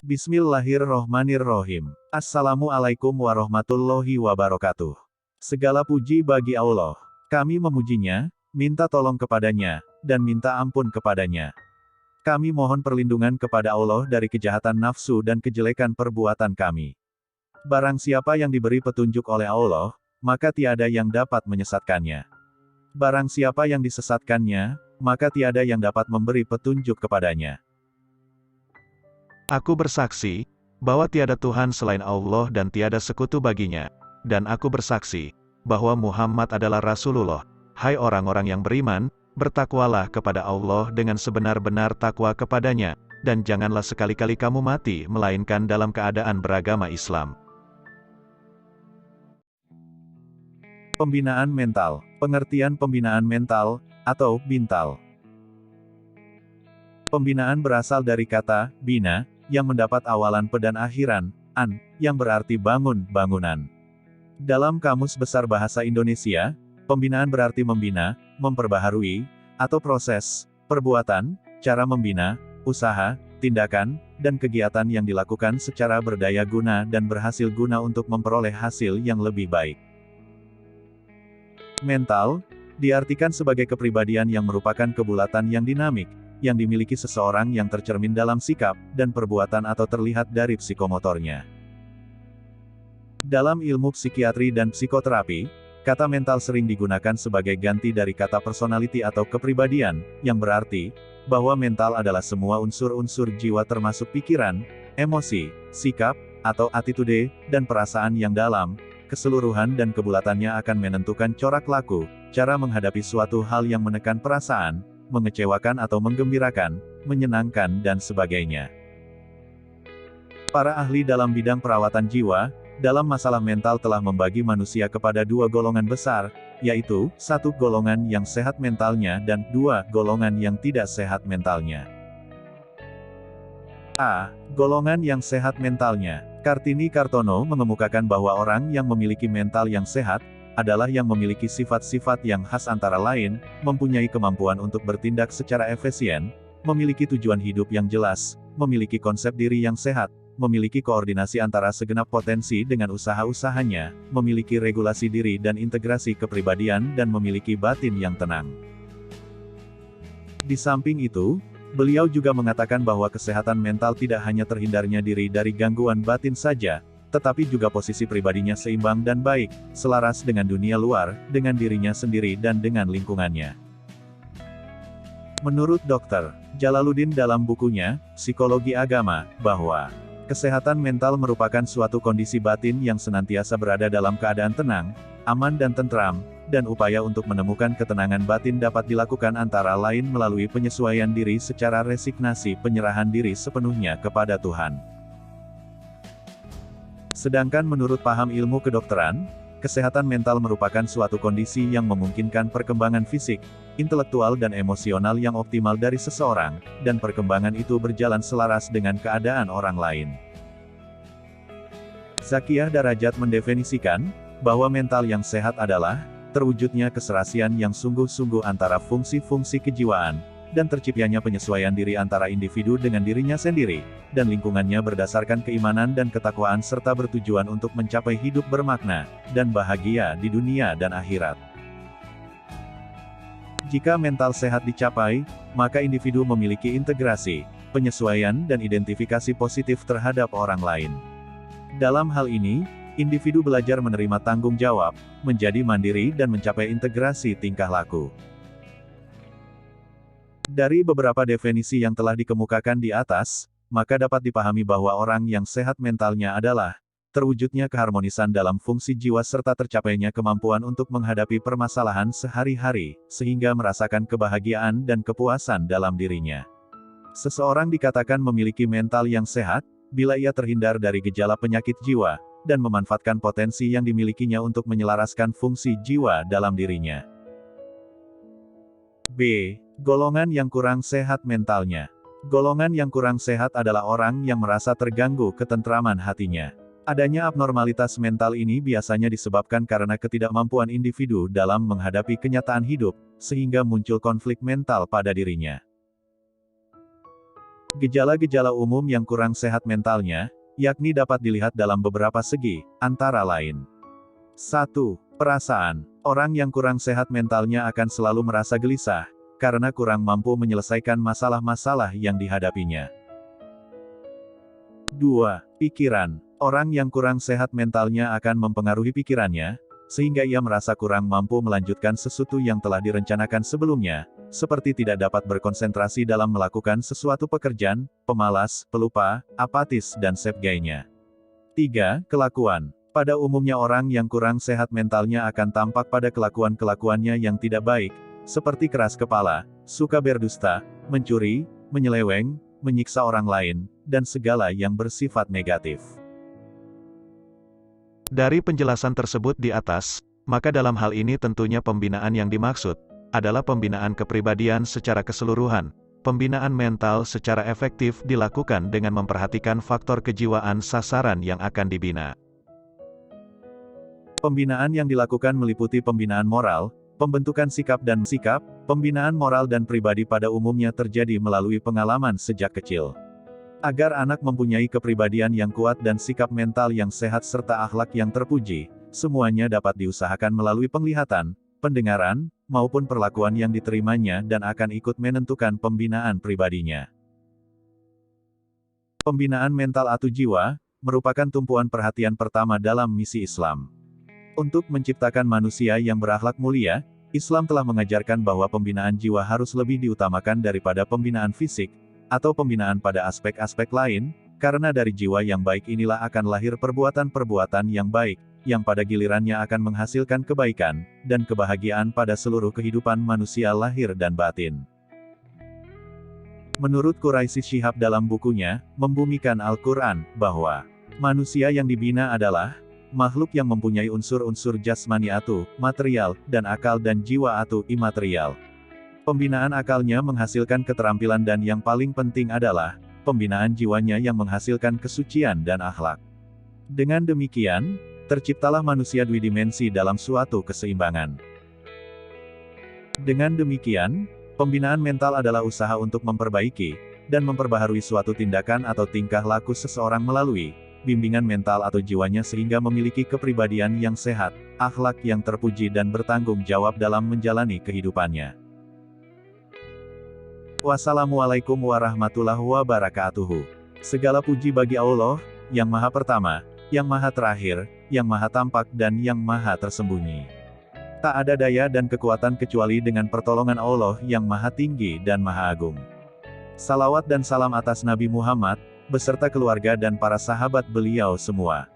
Bismillahirrohmanirrohim. Assalamualaikum warahmatullahi wabarakatuh. Segala puji bagi Allah. Kami memujinya, minta tolong kepadanya, dan minta ampun kepadanya. Kami mohon perlindungan kepada Allah dari kejahatan nafsu dan kejelekan perbuatan kami. Barang siapa yang diberi petunjuk oleh Allah, maka tiada yang dapat menyesatkannya. Barang siapa yang disesatkannya, maka tiada yang dapat memberi petunjuk kepadanya. Aku bersaksi, bahwa tiada Tuhan selain Allah dan tiada sekutu baginya. Dan aku bersaksi, bahwa Muhammad adalah Rasulullah. Hai orang-orang yang beriman, bertakwalah kepada Allah dengan sebenar-benar takwa kepadanya, dan janganlah sekali-kali kamu mati, melainkan dalam keadaan beragama Islam. Pembinaan mental. Pengertian pembinaan mental, atau bintal. Pembinaan berasal dari kata, bina, yang mendapat awalan pe dan akhiran, an, yang berarti bangun, bangunan. Dalam Kamus Besar Bahasa Indonesia, pembinaan berarti membina, memperbaharui, atau proses, perbuatan, cara membina, usaha, tindakan, dan kegiatan yang dilakukan secara berdaya guna dan berhasil guna untuk memperoleh hasil yang lebih baik. Mental, diartikan sebagai kepribadian yang merupakan kebulatan yang dinamik, yang dimiliki seseorang yang tercermin dalam sikap, dan perbuatan atau terlihat dari psikomotornya. Dalam ilmu psikiatri dan psikoterapi, kata mental sering digunakan sebagai ganti dari kata personality atau kepribadian, yang berarti, bahwa mental adalah semua unsur-unsur jiwa termasuk pikiran, emosi, sikap, atau attitude, dan perasaan yang dalam, keseluruhan dan kebulatannya akan menentukan corak laku, cara menghadapi suatu hal yang menekan perasaan, mengecewakan atau menggembirakan, menyenangkan dan sebagainya. Para ahli dalam bidang perawatan jiwa, dalam masalah mental telah membagi manusia kepada dua golongan besar, yaitu, 1 golongan yang sehat mentalnya dan 2 golongan yang tidak sehat mentalnya. A. Golongan yang sehat mentalnya. Kartini Kartono mengemukakan bahwa orang yang memiliki mental yang sehat, adalah yang memiliki sifat-sifat yang khas antara lain, mempunyai kemampuan untuk bertindak secara efisien, memiliki tujuan hidup yang jelas, memiliki konsep diri yang sehat, memiliki koordinasi antara segenap potensi dengan usaha-usahanya, memiliki regulasi diri dan integrasi kepribadian dan memiliki batin yang tenang. Di samping itu, beliau juga mengatakan bahwa kesehatan mental tidak hanya terhindarnya diri dari gangguan batin saja, tetapi juga posisi pribadinya seimbang dan baik, selaras dengan dunia luar, dengan dirinya sendiri dan dengan lingkungannya. Menurut Dr. Jalaluddin dalam bukunya, Psikologi Agama, bahwa kesehatan mental merupakan suatu kondisi batin yang senantiasa berada dalam keadaan tenang, aman dan tentram, dan upaya untuk menemukan ketenangan batin dapat dilakukan antara lain melalui penyesuaian diri secara resignasi, penyerahan diri sepenuhnya kepada Tuhan. Sedangkan menurut paham ilmu kedokteran, kesehatan mental merupakan suatu kondisi yang memungkinkan perkembangan fisik, intelektual dan emosional yang optimal dari seseorang, dan perkembangan itu berjalan selaras dengan keadaan orang lain. Zakiyah Darajat mendefinisikan, bahwa mental yang sehat adalah, terwujudnya keserasian yang sungguh-sungguh antara fungsi-fungsi kejiwaan, dan terciptanya penyesuaian diri antara individu dengan dirinya sendiri, dan lingkungannya berdasarkan keimanan dan ketakwaan serta bertujuan untuk mencapai hidup bermakna, dan bahagia di dunia dan akhirat. Jika mental sehat dicapai, maka individu memiliki integrasi, penyesuaian dan identifikasi positif terhadap orang lain. Dalam hal ini, individu belajar menerima tanggung jawab, menjadi mandiri dan mencapai integrasi tingkah laku. Dari beberapa definisi yang telah dikemukakan di atas, maka dapat dipahami bahwa orang yang sehat mentalnya adalah terwujudnya keharmonisan dalam fungsi jiwa serta tercapainya kemampuan untuk menghadapi permasalahan sehari-hari, sehingga merasakan kebahagiaan dan kepuasan dalam dirinya. Seseorang dikatakan memiliki mental yang sehat, bila ia terhindar dari gejala penyakit jiwa, dan memanfaatkan potensi yang dimilikinya untuk menyelaraskan fungsi jiwa dalam dirinya. B. Golongan yang kurang sehat mentalnya. Golongan yang kurang sehat adalah orang yang merasa terganggu ketentraman hatinya. Adanya abnormalitas mental ini biasanya disebabkan karena ketidakmampuan individu dalam menghadapi kenyataan hidup, sehingga muncul konflik mental pada dirinya. Gejala-gejala umum yang kurang sehat mentalnya, yakni dapat dilihat dalam beberapa segi, antara lain. 1. Perasaan. Orang yang kurang sehat mentalnya akan selalu merasa gelisah, karena kurang mampu menyelesaikan masalah-masalah yang dihadapinya. 2. Pikiran. Orang yang kurang sehat mentalnya akan mempengaruhi pikirannya, sehingga ia merasa kurang mampu melanjutkan sesuatu yang telah direncanakan sebelumnya, seperti tidak dapat berkonsentrasi dalam melakukan sesuatu pekerjaan, pemalas, pelupa, apatis dan sebagainya. 3. Kelakuan. Pada umumnya orang yang kurang sehat mentalnya akan tampak pada kelakuan-kelakuannya yang tidak baik, seperti keras kepala, suka berdusta, mencuri, menyeleweng, menyiksa orang lain, dan segala yang bersifat negatif. Dari penjelasan tersebut di atas, maka dalam hal ini tentunya pembinaan yang dimaksud adalah pembinaan kepribadian secara keseluruhan. Pembinaan mental secara efektif dilakukan dengan memperhatikan faktor kejiwaan sasaran yang akan dibina. Pembinaan yang dilakukan meliputi pembinaan moral, pembentukan sikap. Pembinaan moral dan pribadi pada umumnya terjadi melalui pengalaman sejak kecil. Agar anak mempunyai kepribadian yang kuat dan sikap mental yang sehat serta akhlak yang terpuji, semuanya dapat diusahakan melalui penglihatan, pendengaran, maupun perlakuan yang diterimanya dan akan ikut menentukan pembinaan pribadinya. Pembinaan mental atau jiwa, merupakan tumpuan perhatian pertama dalam misi Islam. Untuk menciptakan manusia yang berakhlak mulia, Islam telah mengajarkan bahwa pembinaan jiwa harus lebih diutamakan daripada pembinaan fisik, atau pembinaan pada aspek-aspek lain, karena dari jiwa yang baik inilah akan lahir perbuatan-perbuatan yang baik, yang pada gilirannya akan menghasilkan kebaikan, dan kebahagiaan pada seluruh kehidupan manusia lahir dan batin. Menurut Quraisy Shihab dalam bukunya, Membumikan Al-Quran, bahwa manusia yang dibina adalah makhluk yang mempunyai unsur-unsur jasmani atau material, dan akal dan jiwa atau imaterial. Pembinaan akalnya menghasilkan keterampilan dan yang paling penting adalah pembinaan jiwanya yang menghasilkan kesucian dan akhlak. Dengan demikian, terciptalah manusia dwidimensi dalam suatu keseimbangan. Dengan demikian, pembinaan mental adalah usaha untuk memperbaiki dan memperbaharui suatu tindakan atau tingkah laku seseorang melalui bimbingan mental atau jiwanya sehingga memiliki kepribadian yang sehat, akhlak yang terpuji dan bertanggung jawab dalam menjalani kehidupannya. Wassalamualaikum warahmatullahi wabarakatuh. Segala puji bagi Allah, yang Maha Pertama, yang Maha Terakhir, yang Maha Tampak dan yang Maha Tersembunyi. Tak ada daya dan kekuatan kecuali dengan pertolongan Allah yang Maha Tinggi dan Maha Agung. Salawat dan salam atas Nabi Muhammad, beserta keluarga dan para sahabat beliau semua.